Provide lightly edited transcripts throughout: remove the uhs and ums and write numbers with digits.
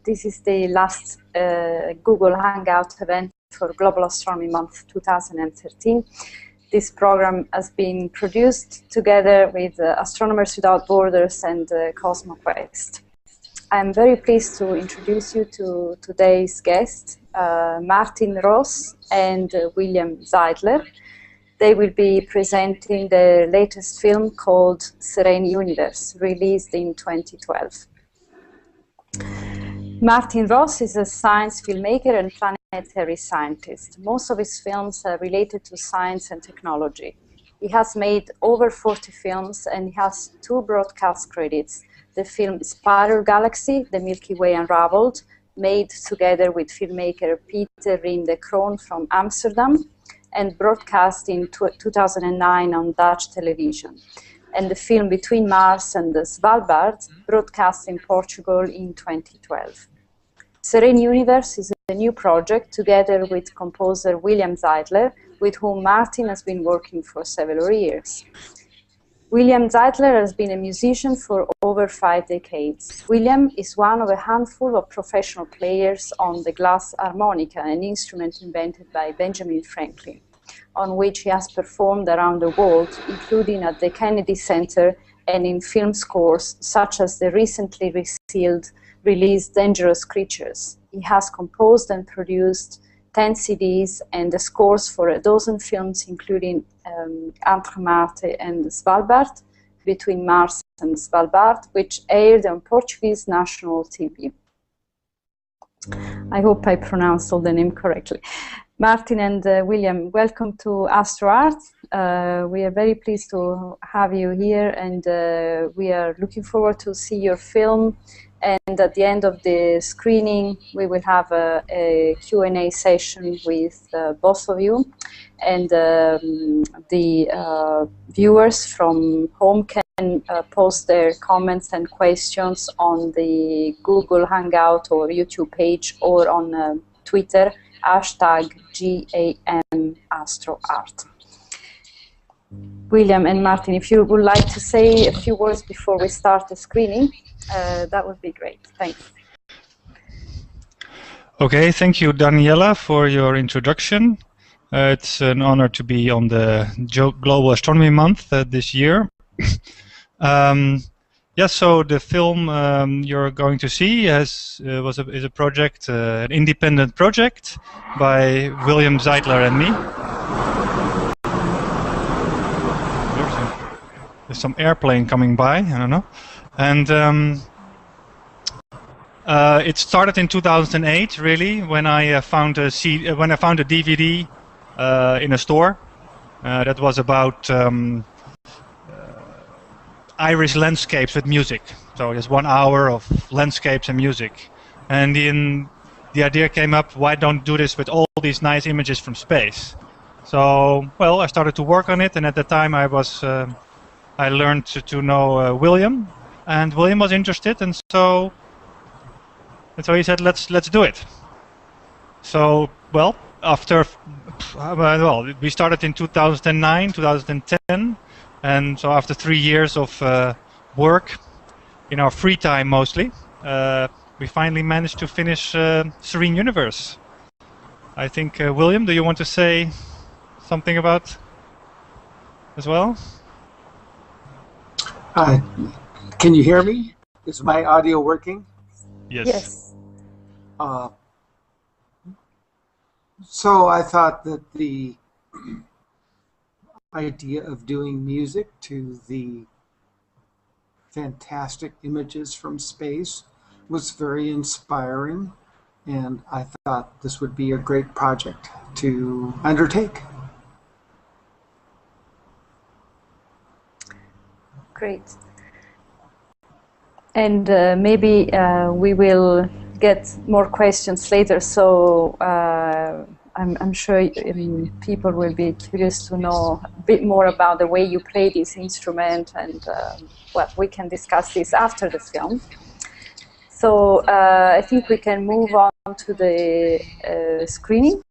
This is the last Google Hangout event for Global Astronomy Month 2013. This program has been produced together with Astronomers Without Borders and CosmoQuest. I'm very pleased to introduce you to today's guests, Martin Ross and William Zeidler. They will be presenting their latest film called Serene Universe, released in 2012. Martin Ross is a science filmmaker and planetary scientist. Most of his films are related to science and technology. He has made over 40 films and he has 2 broadcast credits. The film Spiral Galaxy, The Milky Way Unraveled, made together with filmmaker Peter Riem de Kroon from Amsterdam, and broadcast in 2009 on Dutch television. And the film Between Mars and the Svalbard, broadcast in Portugal in 2012. Serene Universe is a new project together with composer William Zeidler, with whom Martin has been working for several years. William Zeidler has been a musician for over 5 decades. William is one of a handful of professional players on the glass harmonica, an instrument invented by Benjamin Franklin, on which he has performed around the world, including at the Kennedy Center and in film scores such as the recently released Dangerous Creatures. He has composed and produced 10 CDs and the scores for a dozen films, including Entre Marte and Svalbard, Between Mars and Svalbard, which aired on Portuguese national TV. I hope I pronounced all the name correctly. Martin and William, welcome to AstroArt. We are very pleased to have you here, and we are looking forward to see your film. And at the end of the screening, we will have a Q&A session with both of you. And the viewers from home can post their comments and questions on the Google Hangout or YouTube page, or on Twitter, #GAMAstroArt. William and Martin, if you would like to say a few words before we start the screening, that would be great. Thanks. Okay, thank you, Daniela, for your introduction. It's an honor to be on the Global Astronomy Month this year. Yes, so the film you're going to see is a project, an independent project by William Zeidler and me. There's some airplane coming by, I don't know. And it started in 2008, really, when I found a DVD in a store that was about Irish landscapes with music. So just 1 hour of landscapes and music. And the idea came up, why don't do this with all these nice images from space? So, well, I started to work on it, and at the time I learned to know William, and William was interested, and so he said, let's do it. So, well, we started in 2009, 2010, and so after 3 years of work, in our free time mostly, we finally managed to finish Serene Universe. I think, William, do you want to say something about as well? Can you hear me? Is my audio working? Yes. Yes. So I thought that the idea of doing music to the fantastic images from space was very inspiring, and I thought this would be a great project to undertake. Great. And maybe we will get more questions later, so I'm sure people will be curious to know a bit more about the way you play this instrument, and well, we can discuss this after the film. So I think we can move on to the screening.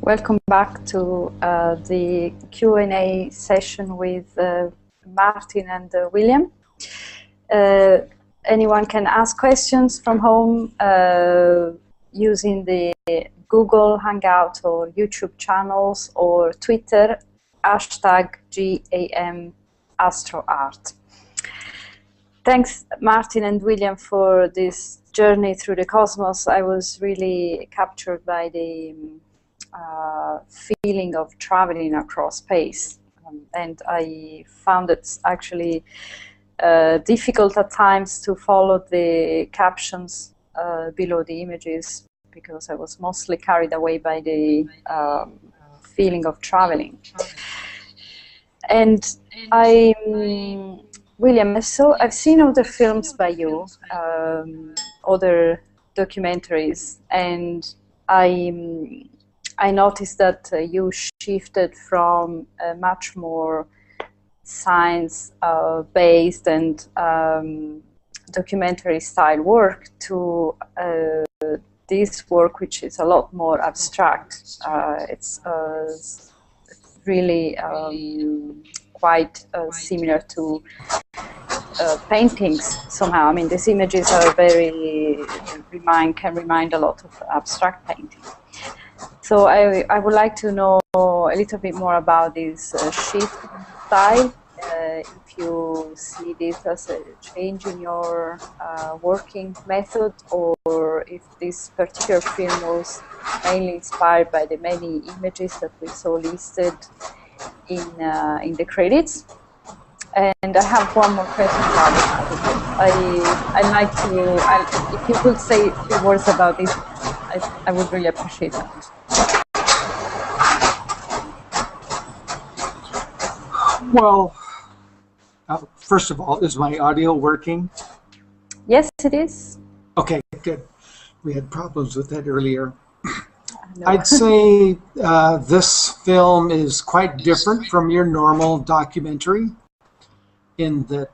Welcome back to the Q&A session with Martin and William. Anyone can ask questions from home using the Google Hangout or YouTube channels or Twitter, #GAMAstroArt. Thanks, Martin and William, for this journey through the cosmos. I was really captured by the feeling of traveling across space. And I found it actually difficult at times to follow the captions below the images because I was mostly carried away by the feeling of traveling. And William, I've seen other films by you, other documentaries, and I noticed that you shifted from a much more science-based and documentary-style work to this work, which is a lot more abstract. It's really quite similar to paintings somehow. I mean, these images are can remind a lot of abstract painting. So I would like to know a little bit more about this shift style, if you see this as a change in your working method, or if this particular film was mainly inspired by the many images that we saw listed in the credits. And I have one more question about it. I'd like to, if you could say a few words about this, I would really appreciate that. Well, first of all, is my audio working? Yes, it is. Okay, good. We had problems with that earlier. I'd say this film is quite different from your normal documentary in that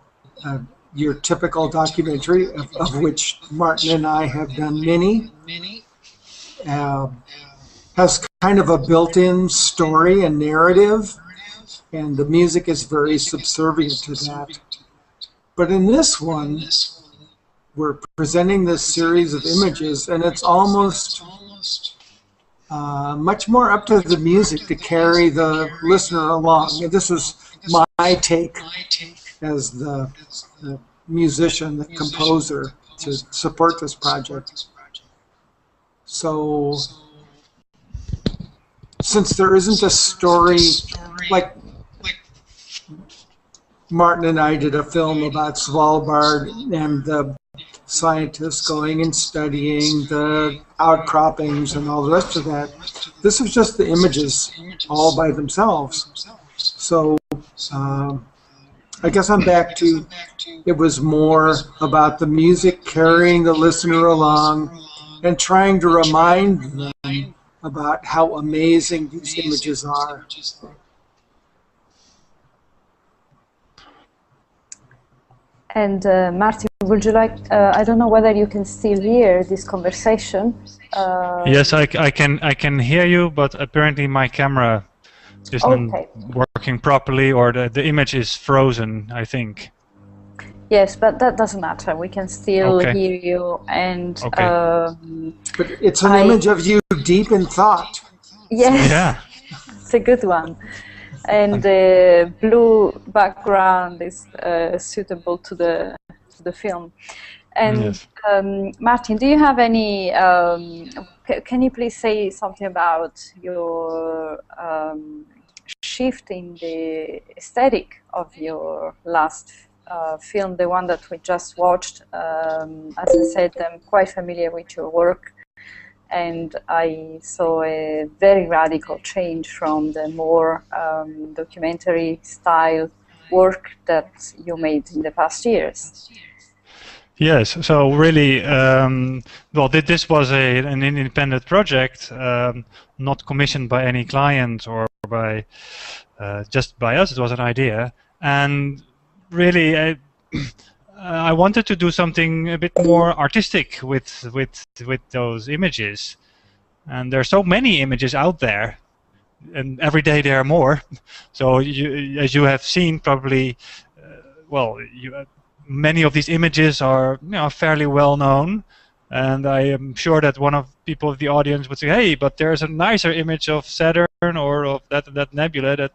your typical documentary, of which Martin and I have done many, has kind of a built-in story and narrative, and the music is very subservient to that. But in this one, we're presenting this series of images, and it's almost much more up to the music to carry the listener along. And this is my take as the musician, the composer, to support this project. So, since there isn't a story, like Martin and I did a film about Svalbard and the scientists going and studying the outcroppings and all the rest of that. This is just the images all by themselves. So I guess I'm back to, it was more about the music carrying the listener along and trying to remind them about how amazing these images are. And Martin, would you like, I don't know whether you can still hear this conversation. Yes, I can hear you, but apparently my camera isn't working properly, or the image is frozen, I think. Yes, but that doesn't matter. We can still hear you. And but it's an image of you deep in thought. Yes, yeah. It's a good one. And the blue background is suitable to the film. And yes. Martin, do you have any? Can you please say something about your shift in the aesthetic of your last film, the one that we just watched? As I said, I'm quite familiar with your work, and I saw a very radical change from the more documentary style work that you made in the past years. Yes, so really, well, this was an independent project, not commissioned by any client or by just by us. It was an idea, and really, I wanted to do something a bit more artistic with those images, And there are so many images out there, and every day there are more. So as you have seen, probably, many of these images are fairly well known. And I am sure that one of people of the audience would say, "Hey, but there's a nicer image of Saturn or of that nebula that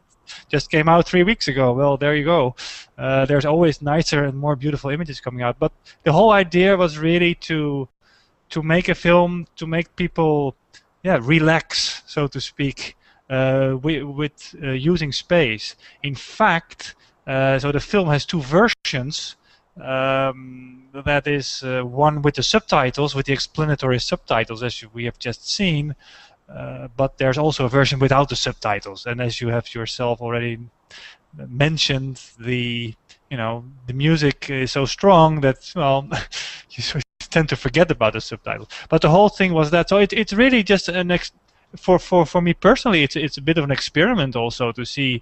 just came out 3 weeks ago." Well, there you go. There's always nicer and more beautiful images coming out. But the whole idea was really to make a film to make people, relax, so to speak, with using space. In fact, so the film has two versions. That is one with the subtitles, with the explanatory subtitles, as we have just seen, but there's also a version without the subtitles. And as you have yourself already mentioned, the music is so strong that, well, you tend to forget about the subtitles. But the whole thing was that. So it's really just for me personally, it's a bit of an experiment also to see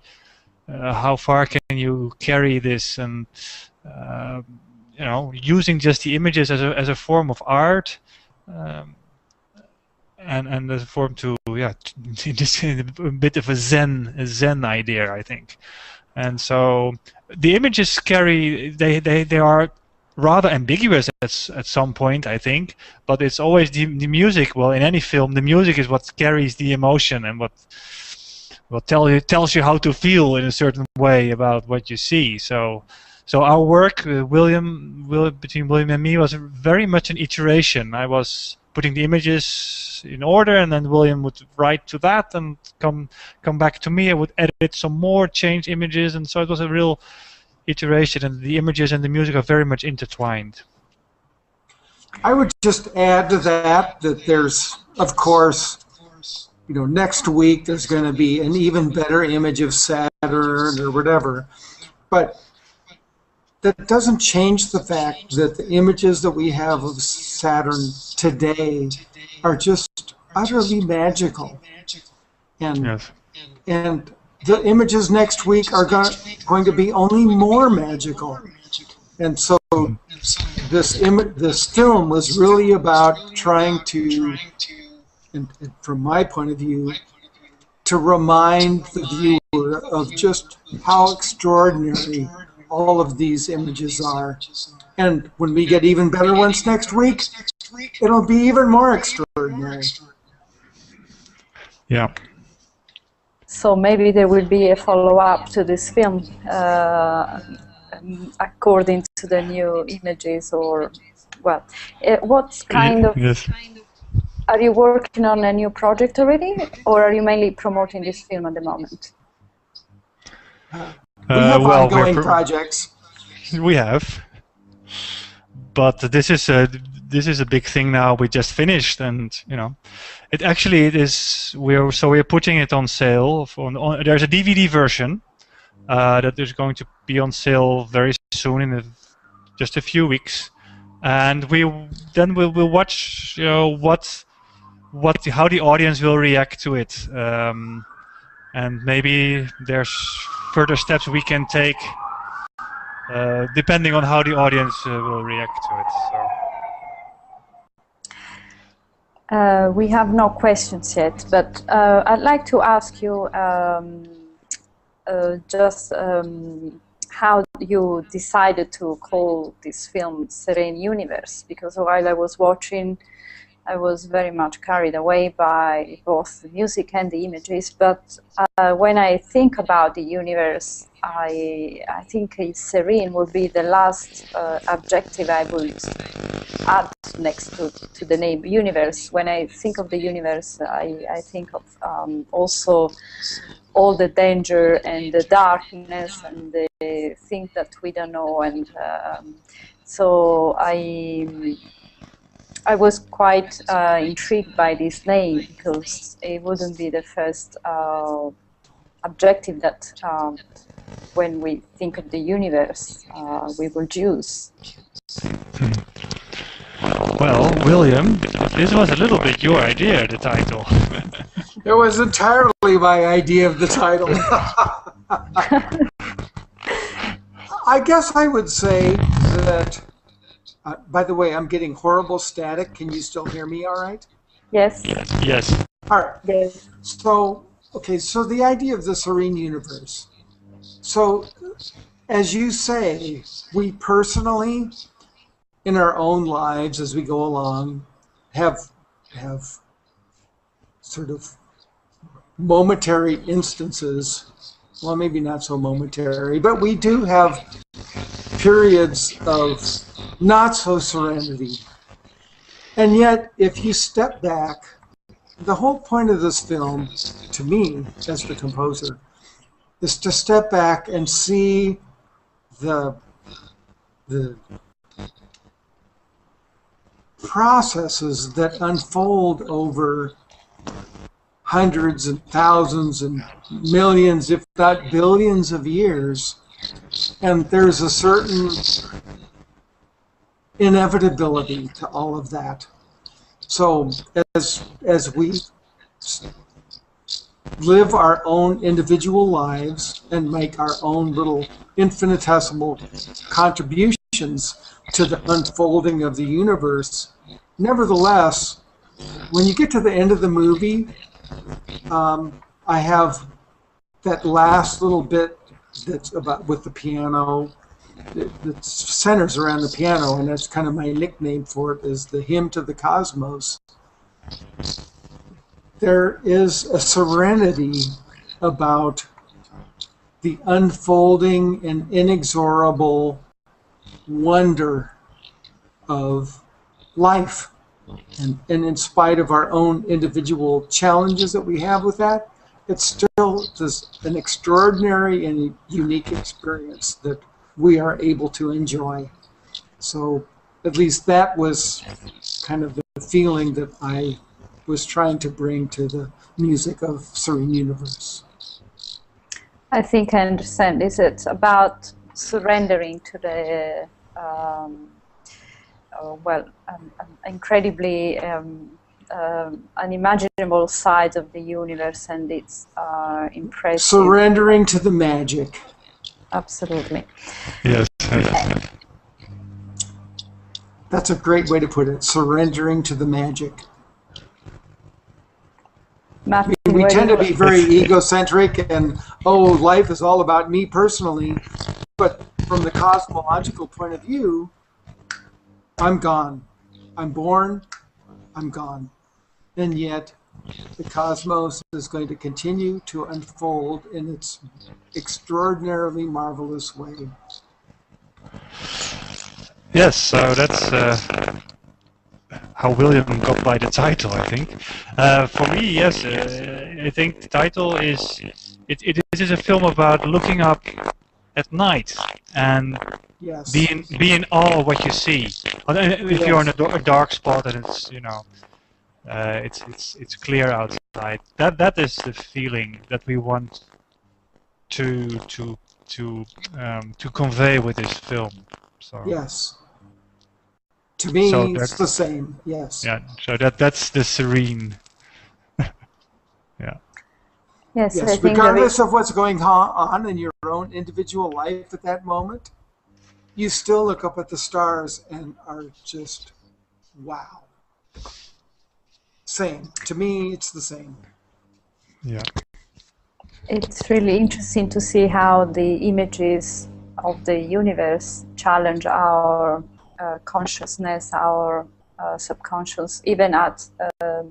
how far can you carry this, and using just the images as a form of art, and as a form to just a bit of a zen idea, I think. And so the images carry, they are rather ambiguous at some point, I think, but it's always the music. Well, in any film, the music is what carries the emotion and what tells you how to feel in a certain way about what you see. So our work, between William and me, was very much an iteration. I was putting the images in order, and then William would write to that and come back to me. I would edit some more, change images, and so it was a real iteration, and the images and the music are very much intertwined. I would just add to that there's, of course, next week there's going to be an even better image of Saturn or whatever, but that doesn't change the fact that the images that we have of Saturn today are just utterly magical. And, yes. And the images next week are going to be only more magical. And so this film was really about trying to, and from my point of view, to remind the viewer of just how extraordinary all of these images are. And when we get even better ones next week, it'll be even more extraordinary. Yeah. So maybe there will be a follow-up to this film according to the new images, or, well, what kind of... Yes. Are you working on a new project already, or are you mainly promoting this film at the moment? We have ongoing projects. We have, but this is a big thing now. We just finished, and it is. We're putting it on sale. There's a DVD version that is going to be on sale very soon, in just a few weeks, and we'll watch how the audience will react to it, and maybe there's further steps we can take depending on how the audience will react to it. So. We have no questions yet, but I'd like to ask you how you decided to call this film Serene Universe, because while I was watching, I was very much carried away by both the music and the images, but when I think about the universe, I think serene would be the last adjective I would add next to the name universe. When I think of the universe, I think of also all the danger and the darkness and the things that we don't know, and so I was quite intrigued by this name, because it wouldn't be the first objective that when we think of the universe we would use. Well, William, this was a little bit your idea, the title. It was entirely my idea of the title. I guess I would say that, by the way, I'm getting horrible static. Can you still hear me all right? Yes. Yes. All right. Yes. So, okay, so the idea of the Serene Universe. So, as you say, we personally, in our own lives as we go along, have have sort of momentary instances. Well, maybe not so momentary, but we do have periods of not so serenity. And yet, if you step back, the whole point of this film, to me, as the composer, is to step back and see the the processes that unfold over hundreds and thousands and millions, if not billions of years. And there's a certain inevitability to all of that. So as we live our own individual lives and make our own little infinitesimal contributions to the unfolding of the universe, nevertheless, when you get to the end of the movie, I have that last little bit that's about with the piano that centers around the piano, and that's kind of my nickname for it, is the hymn to the cosmos. There is a serenity about the unfolding and inexorable wonder of life. And in spite of our own individual challenges that we have with that, it's still just an extraordinary and unique experience that we are able to enjoy. So at least that was kind of the feeling that I was trying to bring to the music of Serene Universe. I think I understand. Is it about surrendering to the incredibly unimaginable side of the universe and its impressive... Surrendering to the magic. Absolutely. Yes. That's a great way to put it, surrendering to the magic. Martin, we tend to be very egocentric and, oh, life is all about me personally. But from the cosmological point of view, I'm gone. I'm born, I'm gone. And yet, the cosmos is going to continue to unfold in its extraordinarily marvelous way. Yes, so that's how William got by the title, I think. For me, yes, I think the title is, it is a film about looking up at night and yes. be in awe of what you see. If you're in a dark spot and it's, you know, it's clear outside. That is the feeling that we want to convey with this film. So. Yes. To me, so it's the same. Yes. Yeah. So that's the serene. Yeah. Yes. Yes. Regardless of what's going on in your own individual life at that moment, you still look up at the stars and are just, wow. Same. To me, it's the same. Yeah. It's really interesting to see how the images of the universe challenge our consciousness, our subconscious, even at a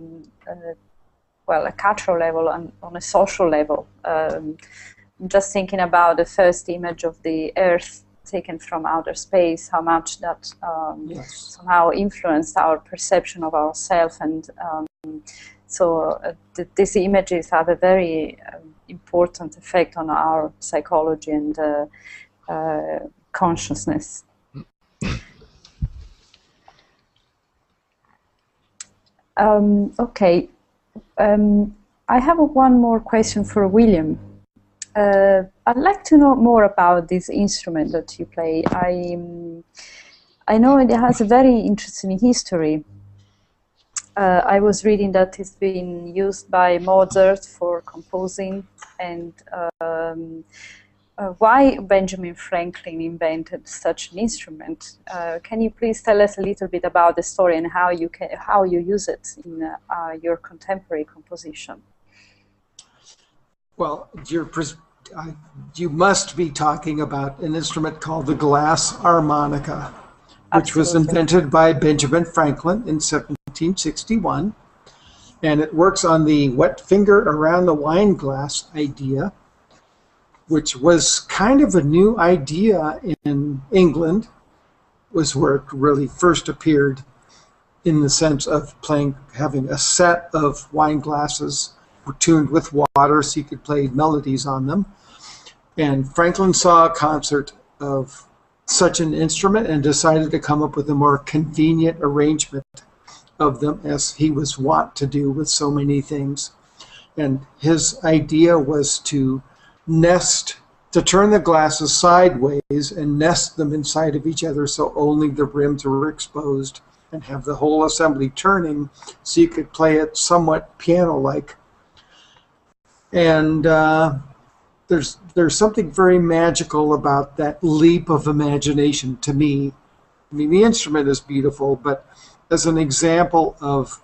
cultural level and on a social level. I'm just thinking about the first image of the Earth taken from outer space, how much that somehow influenced our perception of ourselves, and these images have a very important effect on our psychology and consciousness. Okay, I have one more question for William. I'd like to know more about this instrument that you play. I know it has a very interesting history. I was reading that it's been used by Mozart for composing, and why Benjamin Franklin invented such an instrument. Can you please tell us a little bit about the story and how you use it in your contemporary composition? Well, you must be talking about an instrument called the glass harmonica, which was invented by Benjamin Franklin in 1761. And it works on the wet finger around the wine glass idea, which was kind of a new idea in England, was where it really first appeared in the sense of having a set of wine glasses tuned with water so you could play melodies on them. And Franklin saw a concert of such an instrument and decided to come up with a more convenient arrangement of them, as he was wont to do with so many things. And his idea was to turn the glasses sideways and nest them inside of each other so only the rims were exposed, and have the whole assembly turning so you could play it somewhat piano-like. And there's something very magical about that leap of imagination to me. I mean, the instrument is beautiful, but as an example of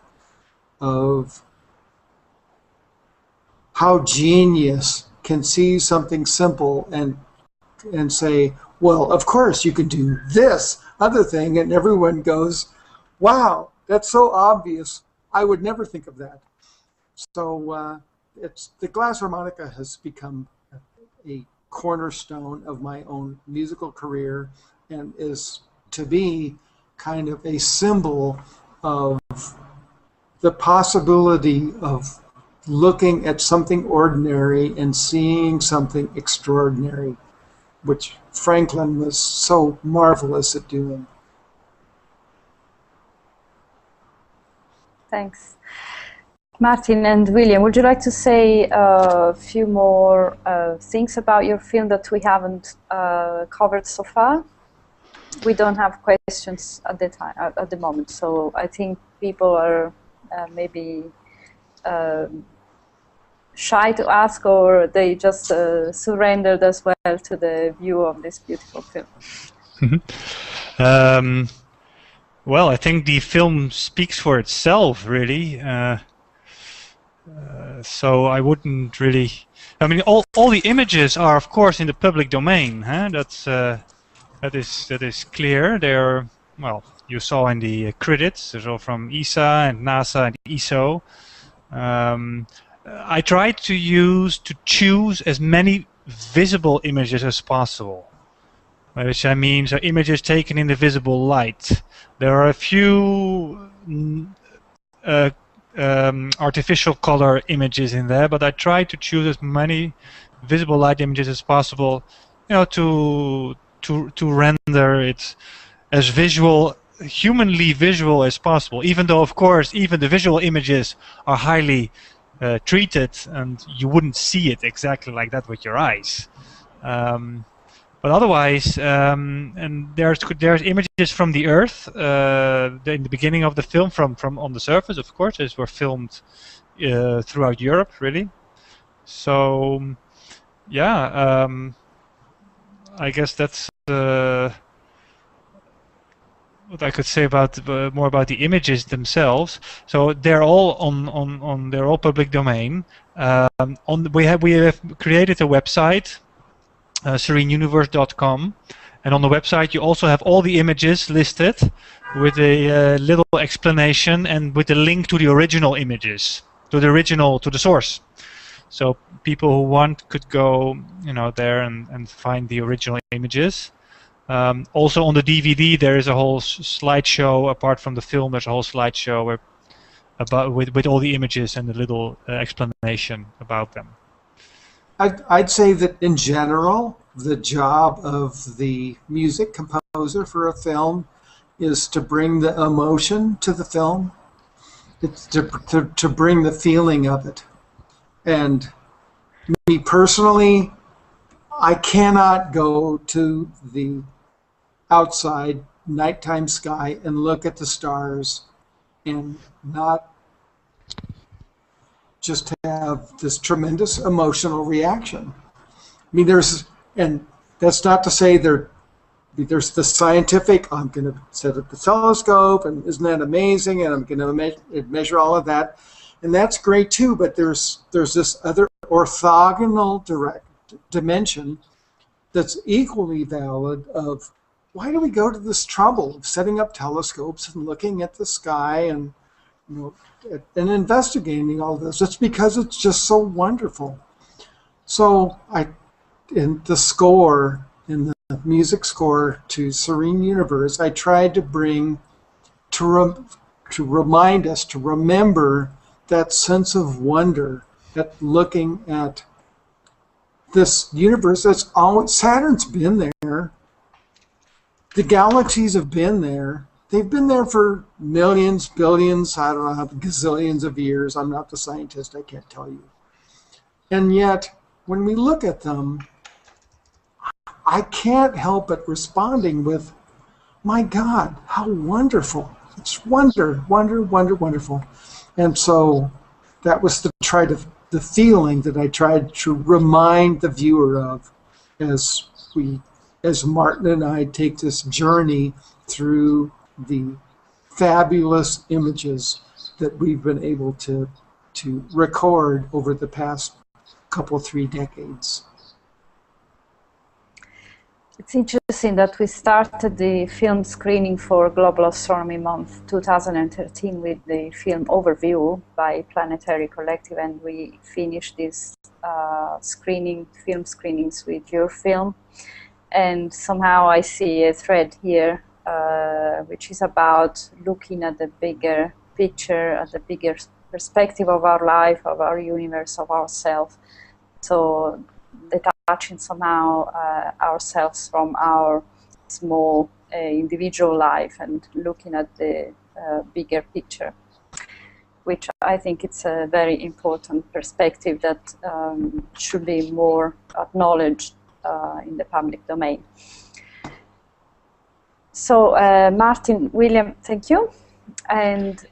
how genius can see something simple and say, well, of course you can do this other thing, and everyone goes, wow, that's so obvious. I would never think of that. So the glass harmonica has become a cornerstone of my own musical career, and is, to me, kind of a symbol of the possibility of looking at something ordinary and seeing something extraordinary, which Franklin was so marvelous at doing. Thanks. Martin and William, would you like to say a few more things about your film that we haven't covered so far? We don't have questions at the moment, so I think people are maybe shy to ask, or they just surrendered as well to the view of this beautiful film. Well, I think the film speaks for itself, really. So I wouldn't really. I mean, all the images are, of course, in the public domain. Huh? That is clear. They're, well, you saw in the credits. They're all from ESA and NASA and ESO. I tried to choose as many visible images as possible, which I mean, so images taken in the visible light. There are a few artificial color images in there, but I tried to choose as many visible light images as possible, you know, to render it as humanly visual as possible. Even though, of course, even the visual images are highly treated, and you wouldn't see it exactly like that with your eyes. But otherwise, and there's images from the Earth in the beginning of the film, from on the surface, of course. These were filmed throughout Europe, really. So, yeah, I guess that's what I could say about more about the images themselves. So they're all they're all public domain. We have created a website, sereneuniverse.com, and on the website you also have all the images listed with a little explanation and with a link to the original images, to the source. So people who want could go, you know, there and find the original images. Also on the DVD there is a whole slideshow. Apart from the film, there's a whole slideshow with all the images and a little explanation about them. I'd say that in general, the job of the music composer for a film is to bring the emotion to the film. It's to bring the feeling of it. And me personally, I cannot go to the outside nighttime sky and look at the stars and not just have this tremendous emotional reaction. I mean, And that's not to say there's the scientific, I'm going to set up the telescope, and isn't that amazing, and I'm going to measure all of that. And that's great too, but there's this other orthogonal dimension that's equally valid of why do we go to this trouble of setting up telescopes and looking at the sky and and investigating all this? It's because it's just so wonderful. So in the music score to Serene Universe, I tried to bring to remind us to remember that sense of wonder, that looking at this universe that's always, Saturn's been there, the galaxies have been there, they've been there for millions, billions, I don't know, gazillions of years. I'm not the scientist, I can't tell you. And yet, when we look at them, I can't help but responding with, my God, how wonderful. It's wonderful. And so that was the feeling that I tried to remind the viewer of as Martin and I take this journey through the fabulous images that we've been able to record over the past couple, 3 decades. It's interesting that we started the film screening for Global Astronomy Month 2013 with the film Overview by Planetary Collective, and we finished this film screenings with your film. And somehow I see a thread here, which is about looking at the bigger picture, at the bigger perspective of our life, of our universe, of ourselves. So detaching somehow ourselves from our small individual life and looking at the bigger picture, which I think it's a very important perspective that should be more acknowledged in the public domain. So Martin, William, thank you. And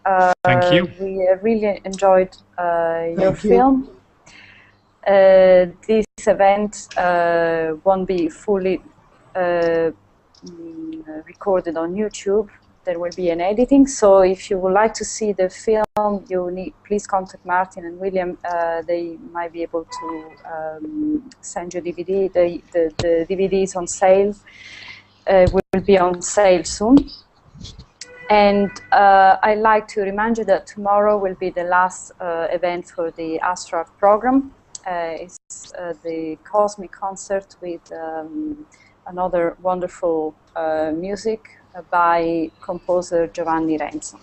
thank you. We really enjoyed your film. This event won't be fully recorded on YouTube. There will be an editing. So if you would like to see the film, please contact Martin and William. They might be able to send you DVD. The DVD is on sale. Will be on sale soon. And I'd like to remind you that tomorrow will be the last event for the Astro-Art program. It's the Cosmic Concert with another wonderful music by composer Giovanni Renzo.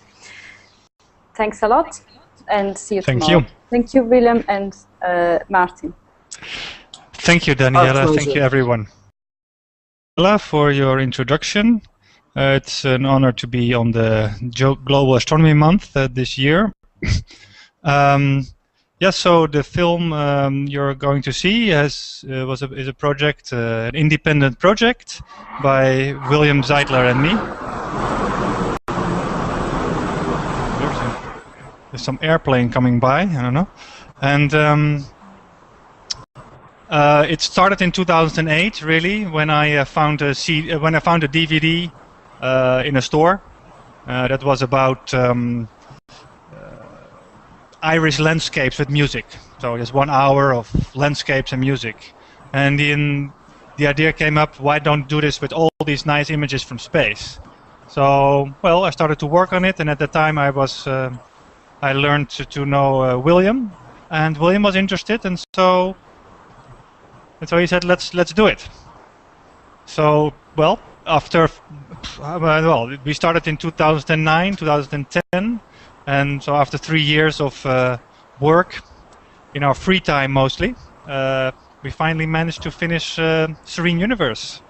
Thanks a lot, and see you tomorrow. Thank you. Thank you, William and Martin. Thank you, Daniela. Thank you, everyone. For your introduction. It's an honor to be on the Global Astronomy Month this year. Yes, so the film you're going to see is a project, an independent project by William Zeidler and me. There's some airplane coming by, I don't know. And it started in 2008, really, when I found a DVD in a store that was about Irish landscapes with music. So just 1 hour of landscapes and music. And the idea came up, why don't do this with all these nice images from space? So, well, I started to work on it, and at the time I learned to know William, and William was interested, and so he said, let's do it. So, well, we started in 2009, 2010, and so after 3 years of work, in our free time mostly, we finally managed to finish Serene Universe.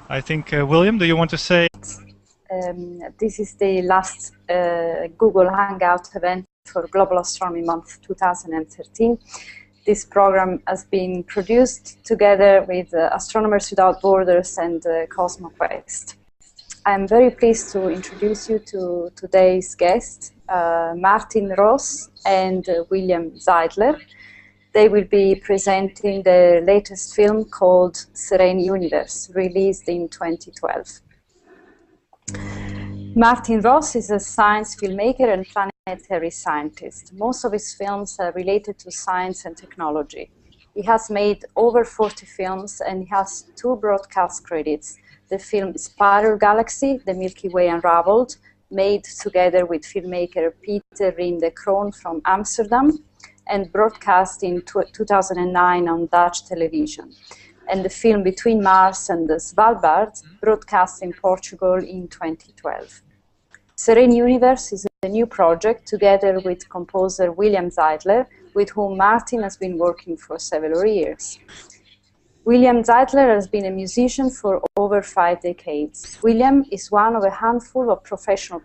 I think, William, do you want to say? This is the last Google Hangout event for Global Astronomy Month 2013. This program has been produced together with Astronomers Without Borders and CosmoQuest. I'm very pleased to introduce you to today's guests, Martin Ross and William Zeidler. They will be presenting their latest film called Serene Universe, released in 2012. Martin Ross is a science filmmaker and planetary scientist. Most of his films are related to science and technology. He has made over 40 films and he has 2 broadcast credits. The film Spiral Galaxy, The Milky Way Unraveled, made together with filmmaker Peter Riem de Kroon from Amsterdam, and broadcast in 2009 on Dutch television. And the film Between Mars and the Svalbard, broadcast in Portugal in 2012. Serene Universe is a new project together with composer William Zeidler, with whom Martin has been working for several years. William Zeidler has been a musician for over 5 decades. William is one of a handful of professional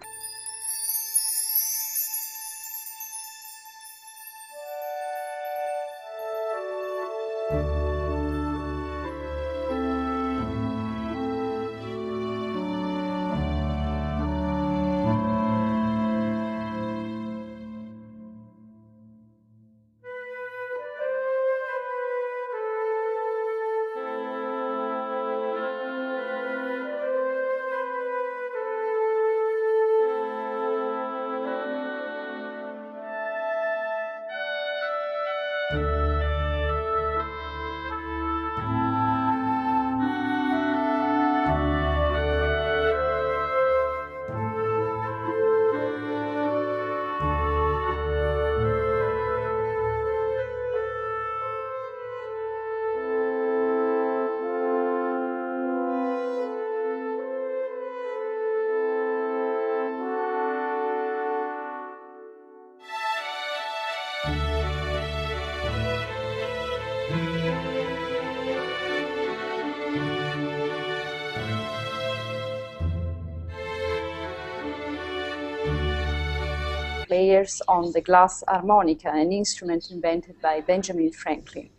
players on the glass harmonica, an instrument invented by Benjamin Franklin,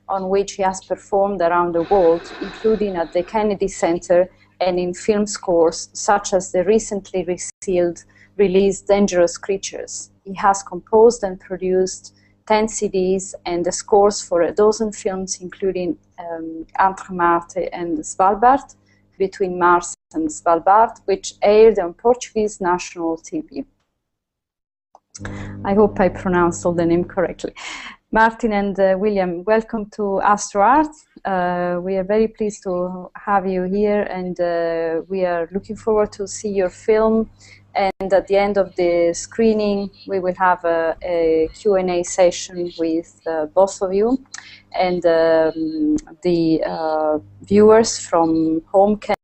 on which he has performed around the world, including at the Kennedy Center and in film scores such as the recently released Dangerous Creatures. He has composed and produced 10 CDs and the scores for a dozen films, including Entre Marte and Svalbard, Between Mars and Svalbard, which aired on Portuguese national TV. I hope I pronounced all the name correctly. Martin and William, welcome to AstroArt. We are very pleased to have you here, and we are looking forward to see your film. And at the end of the screening, we will have a Q&A session with both of you. And the viewers from home can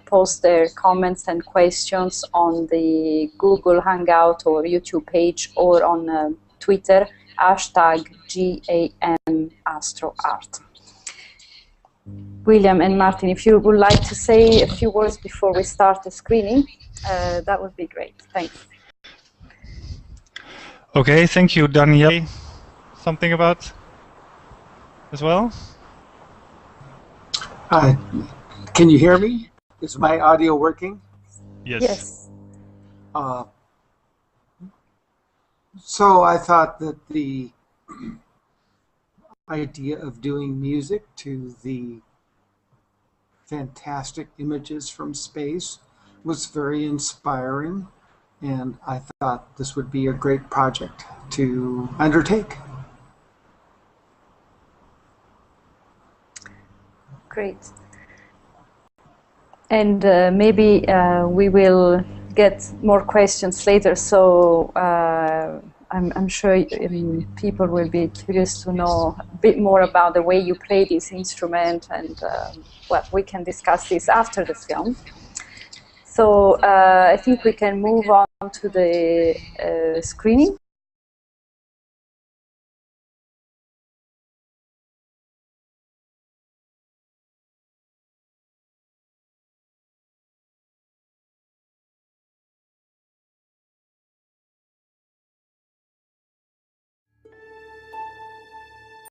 post their comments and questions on the Google Hangout or YouTube page, or on Twitter, #GAMAstroArt. William and Martin, if you would like to say a few words before we start the screening, that would be great. Thanks. Okay, thank you, Danielle. Something about as well? Can you hear me? Is my audio working? Yes. Yes. So I thought that the idea of doing music to the fantastic images from space was very inspiring, and I thought this would be a great project to undertake. Great. And maybe we will get more questions later, so I'm sure people will be curious to know a bit more about the way you play this instrument, and well, we can discuss this after the film. So I think we can move on to the screening.